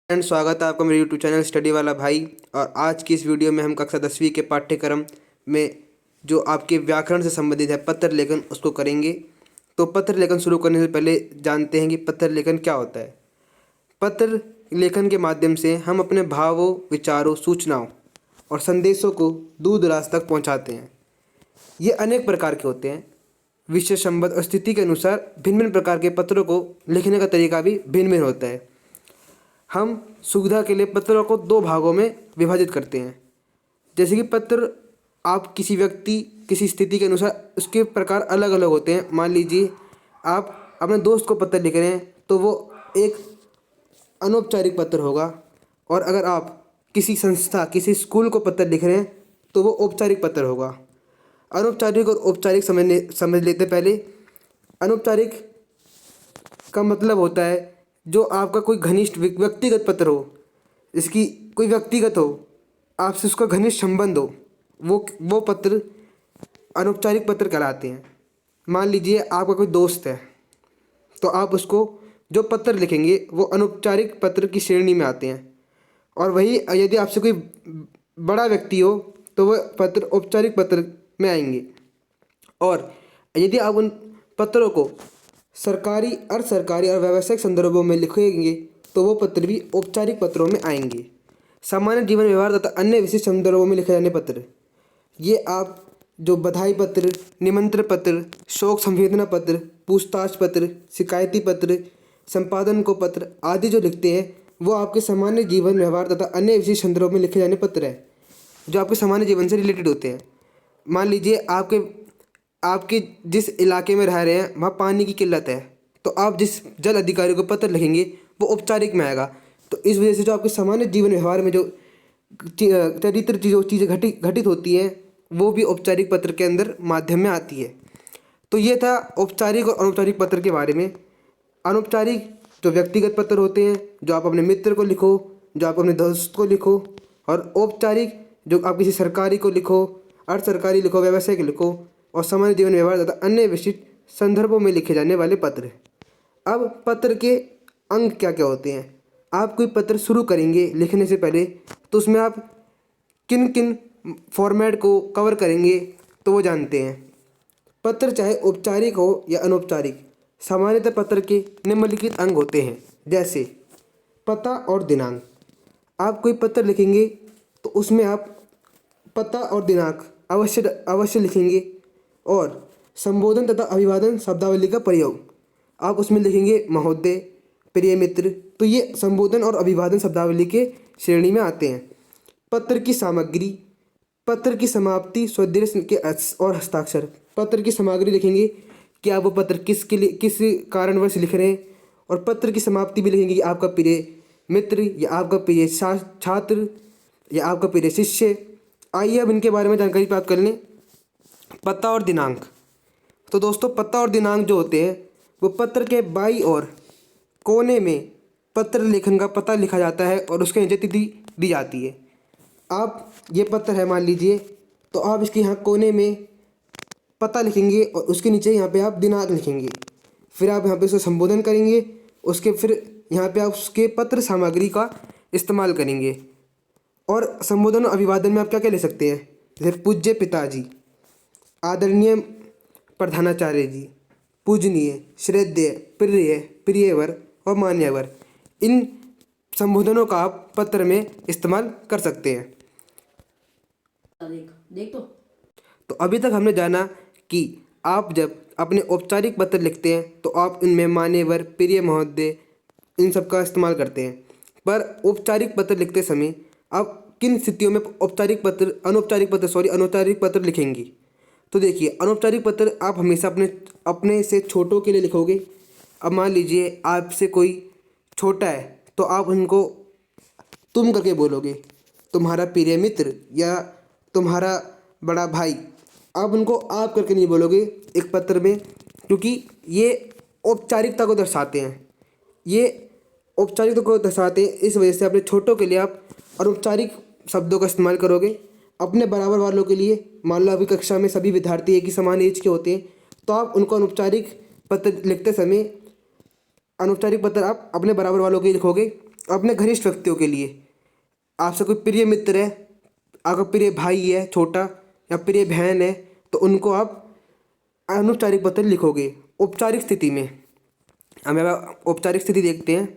And स्वागत है आपका मेरे यूट्यूब चैनल स्टडी वाला भाई। और आज की इस वीडियो में हम कक्षा 10वीं के पाठ्यक्रम में जो आपके व्याकरण से संबंधित है पत्र लेखन उसको करेंगे। तो पत्र लेखन शुरू करने से पहले जानते हैं कि पत्र लेखन क्या होता है। पत्र लेखन के माध्यम से हम अपने भावों, विचारों, सूचनाओं और संदेशों को दूर दराज तक पहुँचाते हैं। ये अनेक प्रकार के होते हैं। विषय, संबंध और स्थिति के अनुसार भिन्न भिन्न प्रकार के पत्रों को लिखने का तरीका भी भिन्न भिन्न होता है। हम सुविधा के लिए पत्रों को दो भागों में विभाजित करते हैं। जैसे कि पत्र आप किसी व्यक्ति, किसी स्थिति के अनुसार उसके प्रकार अलग अलग होते हैं। मान लीजिए आप अपने दोस्त को पत्र लिख रहे हैं तो वो एक अनौपचारिक पत्र होगा, और अगर आप किसी संस्था, किसी स्कूल को पत्र लिख रहे हैं तो वो औपचारिक पत्र होगा। अनौपचारिक और औपचारिक समझ लेते पहले। अनौपचारिक का मतलब होता है जो आपका कोई घनिष्ठ व्यक्तिगत पत्र हो, जिसकी कोई व्यक्तिगत हो, आपसे उसका घनिष्ठ संबंध हो, वो पत्र अनौपचारिक पत्र कहलाते हैं। मान लीजिए आपका कोई दोस्त है तो आप उसको जो पत्र लिखेंगे वो अनौपचारिक पत्र की श्रेणी में आते हैं। और वही यदि आपसे कोई बड़ा व्यक्ति हो तो वह पत्र औपचारिक पत्र में आएंगे। और यदि आप उन पत्रों को सरकारी, अर्ध सरकारी और व्यावसायिक संदर्भों में लिखेंगे तो वो पत्र भी औपचारिक पत्रों में आएंगे। सामान्य जीवन व्यवहार तथा अन्य विशिष्ट संदर्भों में लिखे जाने पत्र, ये आप जो बधाई पत्र, निमंत्रण पत्र, शोक संवेदना पत्र, पूछताछ पत्र, शिकायती पत्र, संपादन को पत्र आदि जो लिखते हैं वो आपके सामान्य जीवन व्यवहार तथा अन्य विशिष्ट संदर्भों में लिखे जाने पत्र है, जो आपके सामान्य जीवन से रिलेटेड होते हैं। मान लीजिए आपके जिस इलाके में रह रहे हैं वहाँ पानी की किल्लत है, तो आप जिस जल अधिकारी को पत्र लिखेंगे वो औपचारिक में आएगा। तो इस वजह से जो आपके सामान्य जीवन व्यवहार में जो चरित्र जो चीज़ें घटित होती हैं वो भी औपचारिक पत्र के अंदर माध्यम में आती है। तो ये था औपचारिक और अनौपचारिक पत्र के बारे में। अनौपचारिक जो व्यक्तिगत पत्र होते हैं, जो आप अपने मित्र को लिखो, जो आप अपने दोस्त को लिखो। और औपचारिक जो आप किसी सरकारी को लिखो, अर्ध सरकारी लिखो, व्यावसायिक लिखो, और सामान्य जीवन व्यवहार तथा अन्य विशिष्ट संदर्भों में लिखे जाने वाले पत्र। अब पत्र के अंग क्या क्या होते हैं। आप कोई पत्र शुरू करेंगे लिखने से पहले तो उसमें आप किन किन फॉर्मेट को कवर करेंगे तो वो जानते हैं। पत्र चाहे औपचारिक हो या अनौपचारिक, सामान्यतः पत्र के निम्नलिखित अंग होते हैं, जैसे पता और दिनांक। आप कोई पत्र लिखेंगे तो उसमें आप पता और दिनांक अवश्य लिखेंगे। और संबोधन तथा अभिवादन शब्दावली का प्रयोग, आप उसमें लिखेंगे महोदय, प्रिय मित्र। तो ये संबोधन और अभिवादन शब्दावली के श्रेणी में आते हैं। पत्र की सामग्री, पत्र की समाप्ति, स्वदेश के और हस्ताक्षर। पत्र की सामग्री लिखेंगे कि आप वो पत्र किसके लिए, किस कारणवश लिख रहे हैं। और पत्र की समाप्ति भी लिखेंगे कि आपका प्रिय मित्र, या आपका प्रिय छात्र, या आपका प्रिय शिष्य। आइए अब इनके बारे में जानकारी प्राप्त कर लें। पता और दिनांक। तो दोस्तों, पता और दिनांक जो होते हैं वो पत्र के बाईं ओर कोने में पत्र लेखन का पता लिखा जाता है और उसके नीचे तिथि दी जाती है। आप ये पत्र है मान लीजिए, तो आप इसके यहाँ कोने में पता लिखेंगे और उसके नीचे यहाँ पे आप दिनांक लिखेंगे। फिर आप यहाँ पे उसे संबोधन करेंगे, उसके फिर यहाँ पे आप उसके पत्र सामग्री का इस्तेमाल करेंगे। और संबोधन और अभिवादन में आप क्या क्या ले सकते हैं, जैसे पूज्य पिताजी, आदरणीय प्रधानाचार्य जी, पूजनीय, श्रद्धेय, प्रिय, प्रियवर और मान्यवर। इन संबोधनों का आप पत्र में इस्तेमाल कर सकते हैं। देख तो अभी तक हमने जाना कि आप जब अपने औपचारिक पत्र लिखते हैं तो आप इनमें मान्यवर, प्रिय, महोदय, इन सब का इस्तेमाल करते हैं। पर अनौपचारिक पत्र लिखेंगे तो देखिए, अनौपचारिक पत्र आप हमेशा अपने से छोटों के लिए लिखोगे। अब मान लीजिए आपसे कोई छोटा है तो आप उनको तुम करके बोलोगे, तुम्हारा प्रिय मित्र या तुम्हारा बड़ा भाई। आप उनको आप करके नहीं बोलोगे एक पत्र में, क्योंकि ये औपचारिकता को दर्शाते हैं। इस वजह से अपने छोटों के लिए आप अनौपचारिक शब्दों का इस्तेमाल करोगे। अपने बराबर वालों के लिए, मान लो अभी कक्षा में सभी विद्यार्थी एक ही समान एज के होते हैं, तो आप उनको अनौपचारिक पत्र लिखते समय अनौपचारिक पत्र आप अपने बराबर वालों के लिखोगे अपने घनिष्ठ व्यक्तियों के लिए, आपसे कोई प्रिय मित्र है, आपका प्रिय भाई है छोटा या प्रिय बहन है, तो उनको आप अनौपचारिक पत्र लिखोगे। औपचारिक स्थिति में हमें औपचारिक स्थिति देखते हैं।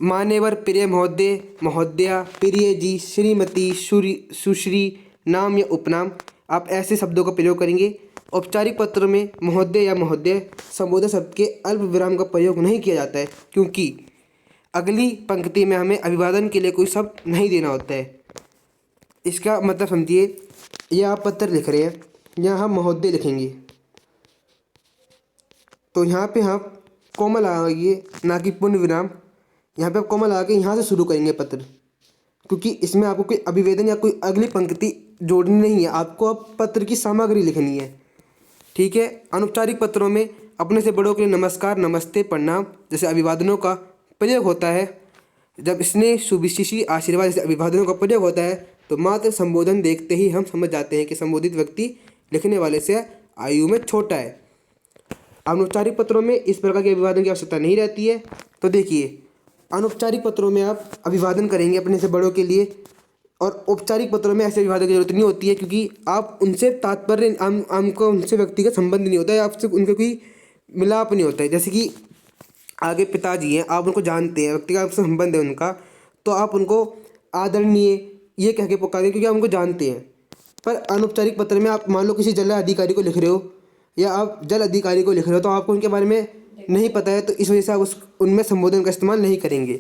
मान्यवर प्रिय महोदय महोदया, प्रिय जी, श्रीमती, सुश्री, नाम या उपनाम, आप ऐसे शब्दों का प्रयोग करेंगे। औपचारिक पत्र में महोदय या महोदय संबोधन शब्द के अल्प विराम का प्रयोग नहीं किया जाता है, क्योंकि अगली पंक्ति में हमें अभिवादन के लिए कोई शब्द नहीं देना होता है। इसका मतलब समझिए, यह आप पत्र लिख रहे हैं, यहाँ हम महोदय लिखेंगे तो यहाँ पे हम कोमा लगाइए, ना कि पूर्ण विराम। यहाँ पे आप कोमा लगा के यहाँ से शुरू करेंगे पत्र, क्योंकि इसमें आपको कोई अभिवेदन या कोई अगली पंक्ति जोड़नी नहीं है, आपको अब पत्र की सामग्री लिखनी है। ठीक है। अनौपचारिक पत्रों में अपने से बड़ों के लिए नमस्कार, नमस्ते, प्रणाम जैसे अभिवादनों का प्रयोग होता है। जब स्नेह, शुभेच्छा, आशीर्वाद जैसे अभिवादनों का प्रयोग होता है तो मात्र संबोधन देखते ही हम समझ जाते हैं कि संबोधित व्यक्ति लिखने वाले से आयु में छोटा है। अनौपचारिक पत्रों में इस प्रकार के अभिवादन की आवश्यकता नहीं रहती है। तो देखिए, अनौपचारिक पत्रों में आप अभिवादन करेंगे अपने से बड़ों के लिए, और औपचारिक पत्रों में ऐसे अभिवादन की जरूरत नहीं होती है, क्योंकि आप उनसे तात्पर्य हमको उनसे व्यक्तिगत संबंध नहीं होता है, आपसे उनका कोई मिलाप नहीं होता है। जैसे कि आगे पिताजी हैं, आप उनको जानते हैं, व्यक्तिगत संबंध है उनका, तो आप उनको आदरणीय ये कह के पुकारें, क्योंकि आप उनको जानते हैं। पर अनौपचारिक पत्र में आप मान लो किसी जल अधिकारी को लिख रहे हो या आप जल अधिकारी को लिख रहे हो, तो आपको उनके बारे में नहीं पता है, तो इस वजह से आप उनमें संबोधन का इस्तेमाल नहीं करेंगे।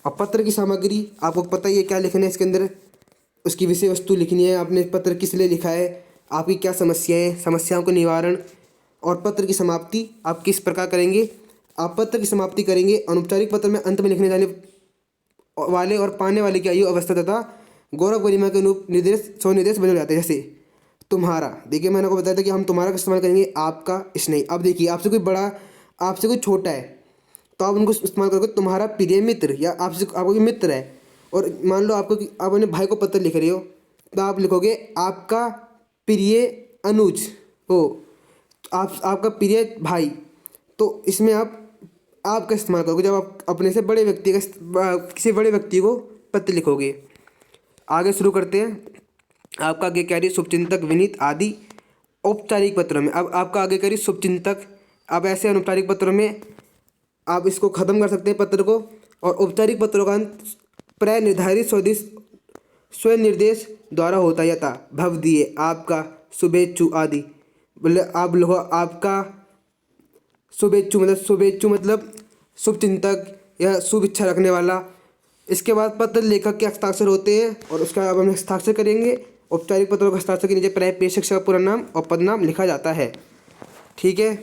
और पत्र की सामग्री आपको पता ही है क्या लिखना है इसके अंदर, उसकी विषय वस्तु लिखनी है, आपने पत्र किस लिए लिखा है, आपकी क्या समस्याएं, समस्याओं का निवारण, और पत्र की समाप्ति आप किस प्रकार करेंगे। आप पत्र की समाप्ति करेंगे अनौपचारिक पत्र में अंत में लिखने जाने वाले और पाने वाले की आयु, अवस्था तथा गौरव गरिमा के अनुरूप निर्देश स्वनिर्देश बदल जाते हैं। जैसे तुम्हारा, देखिए मैंने आपको बताया था कि हम तुम्हारा का इस्तेमाल करेंगे, आपका स्नेह। अब देखिए, आपसे कोई बड़ा, आपसे कोई छोटा है, तो आप उनको इस्तेमाल करोगे तुम्हारा प्रिय मित्र, या आपसे आपका कोई मित्र है, और मान लो आपको आप अपने भाई को पत्र लिख रहे हो, तो आप लिखोगे आपका प्रिय अनुज हो, आपका प्रिय भाई। तो इसमें आपका इस्तेमाल करोगे जब आप अपने से बड़े व्यक्ति का किसी बड़े व्यक्ति को पत्र लिखोगे। आगे शुरू करते हैं। आपका आगे कैरी शुभचिंतक, विनीत आदि औपचारिक पत्रों में। अब आपका आगे कैरी शुभचिंतक, अब ऐसे अनौपचारिक पत्रों में आप इसको ख़त्म कर सकते हैं पत्र को। और औपचारिक पत्रों का अंत प्राय निर्धारित स्वनिर्देश द्वारा होता है, यथा भवदीय, आपका, शुभेच्छु आदि। बोले आप लोग आपका शुभेच्छु मतलब शुभचिंतक या शुभ इच्छा रखने वाला। इसके बाद पत्र लेखक के हस्ताक्षर होते हैं, और उसका अब हम हस्ताक्षर करेंगे। औपचारिक पत्रों का हस्ताक्षर के नीचे प्राय प्रेषक का पूरा नाम और पदनाम लिखा जाता है। ठीक है।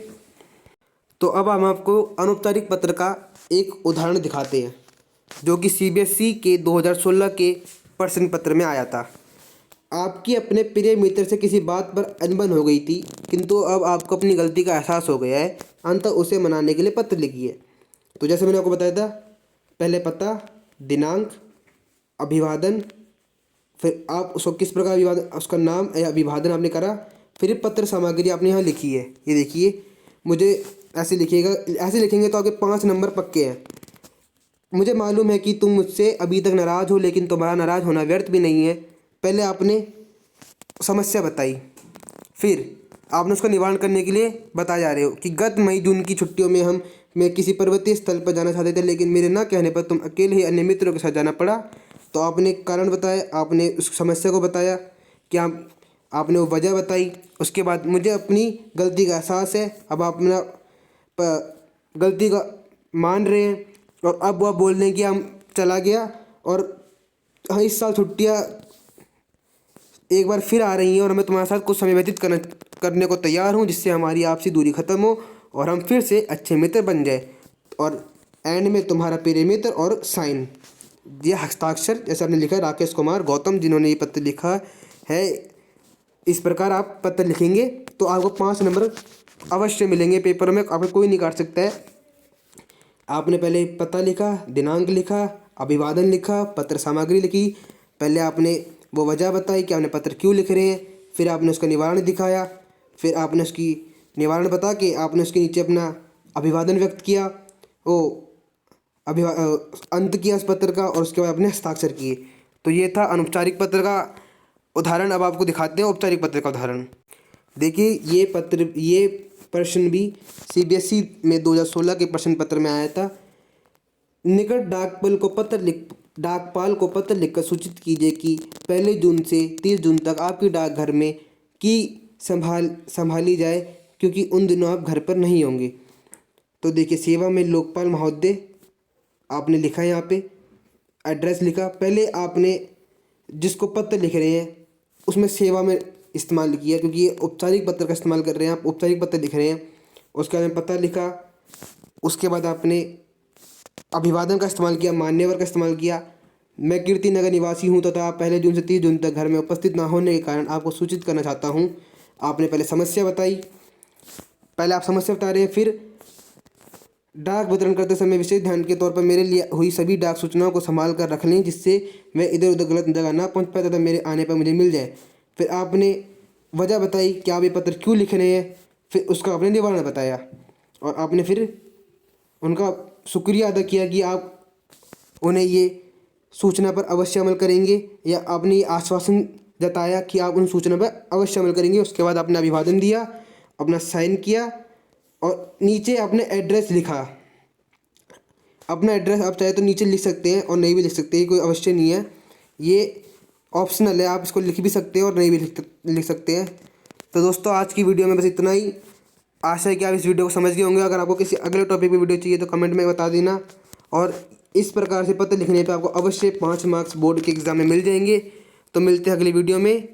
तो अब हम आपको अनौपचारिक पत्र का एक उदाहरण दिखाते हैं, जो कि CBSE के 2016 के प्रश्न पत्र में आया था। आपकी अपने प्रिय मित्र से किसी बात पर अनबन हो गई थी, किंतु अब आपको अपनी गलती का एहसास हो गया है, अंततः उसे मनाने के लिए पत्र लिखिए। तो जैसे मैंने आपको बताया था, पहले पता, दिनांक, अभिवादन, फिर आप उसको किस प्रकार अभिवादन, उसका नाम या अभिवादन आपने करा, फिर पत्र सामग्री आपने यहाँ लिखी है। ये देखिए, मुझे ऐसे लिखिएगा, ऐसे लिखेंगे तो आपके 5 नंबर पक्के हैं। मुझे मालूम है कि तुम मुझसे अभी तक नाराज़ हो, लेकिन तुम्हारा नाराज़ होना व्यर्थ भी नहीं है। पहले आपने समस्या बताई, फिर आपने उसका निवारण करने के लिए बता जा रहे हो कि गत मई जून की छुट्टियों में मैं किसी पर्वतीय स्थल पर जाना चाहते थे, लेकिन मेरे ना कहने पर तुम अकेले ही अन्य मित्रों के साथ जाना पड़ा। तो आपने कारण बताया, आपने उस समस्या को बताया, कि आपने वो वजह बताई। उसके बाद मुझे अपनी गलती का एहसास है, अब आप अपना गलती का मान रहे हैं, और अब वह बोलने की हम चला गया, और हाँ इस साल छुट्टियाँ एक बार फिर आ रही हैं और मैं तुम्हारे साथ कुछ समय व्यतीत करने को तैयार हूँ, जिससे हमारी आपसी दूरी खत्म हो और हम फिर से अच्छे मित्र बन जाए। और एंड में तुम्हारा प्रिय मित्र और साइन, ये हस्ताक्षर जैसे आपने लिखा है राकेश कुमार गौतम, जिन्होंने ये पत्र लिखा है। इस प्रकार आप पत्र लिखेंगे तो आपको 5 नंबर अवश्य मिलेंगे पेपर में, आपको कोई नहीं काट सकता है। आपने पहले पता लिखा, दिनांक लिखा, अभिवादन लिखा, पत्र सामग्री लिखी, पहले आपने वो वजह बताई कि आपने पत्र क्यों लिख रहे हैं, फिर आपने उसका निवारण दिखाया, फिर आपने उसकी निवारण बता के आपने उसके नीचे अपना अभिवादन व्यक्त किया। ओ अंत किया उस पत्र का और उसके बाद अपने हस्ताक्षर किए। तो ये था अनौपचारिक पत्र का उदाहरण। अब आपको दिखाते हैं औपचारिक पत्र का उदाहरण। देखिए ये प्रश्न भी CBSE में 2016 के प्रश्न पत्र में आया था। निकट डाकपाल को पत्र लिखकर सूचित कीजिए कि 1 जून से 30 जून तक आपकी डाकघर में की संभाली जाए, क्योंकि उन दिनों आप घर पर नहीं होंगे। तो देखिए, सेवा में लोकपाल महोदय आपने लिखा, यहाँ पे एड्रेस लिखा। पहले आपने जिसको पत्र लिख रहे हैं उसमें सेवा में इस्तेमाल किया, क्योंकि ये औपचारिक पत्र का इस्तेमाल कर रहे हैं, आप औपचारिक पत्र लिख रहे हैं। उसके बाद में पता लिखा। उसके बाद आपने अभिवादन का इस्तेमाल किया, मान्यवर का इस्तेमाल किया। मैं कीर्ति नगर निवासी हूँ तथा 1 जून से 30 जून तक घर में उपस्थित ना होने के कारण आपको सूचित करना चाहता हूँ। आपने पहले समस्या बताई, पहले आप समस्या बता रहे हैं। फिर डाक वितरण करते समय विशेष ध्यान के तौर पर मेरे लिए हुई सभी डाक सूचनाओं को संभाल कर रख लें, जिससे मैं इधर उधर गलत जगह ना पहुँच पाए तथा मेरे आने पर मुझे मिल जाए। फिर आपने वजह बताई कि आप ये पत्र क्यों लिख रहे हैं। फिर उसका आपने निवारण बताया और आपने फिर उनका शुक्रिया अदा किया कि आप उन्हें ये सूचना पर अवश्य अमल करेंगे, या आपने ये आश्वासन जताया कि आप उन सूचना पर अवश्य अमल करेंगे। उसके बाद आपने अभिवादन दिया, अपना साइन किया और नीचे आपने एड्रेस लिखा। अपना एड्रेस आप चाहे तो नीचे लिख सकते हैं और नहीं भी लिख सकते हैं, कोई अवश्य नहीं है, ये ऑप्शनल है। आप इसको लिख भी सकते हैं और नहीं भी लिख सकते हैं। तो दोस्तों, आज की वीडियो में बस इतना ही। आशा है कि आप इस वीडियो को समझ गए होंगे। अगर आपको किसी अगले टॉपिक पे वीडियो चाहिए तो कमेंट में बता देना। और इस प्रकार से पत्र लिखने पे आपको अवश्य 5 मार्क्स बोर्ड के एग्ज़ाम में मिल जाएंगे। तो मिलते हैं अगली वीडियो में।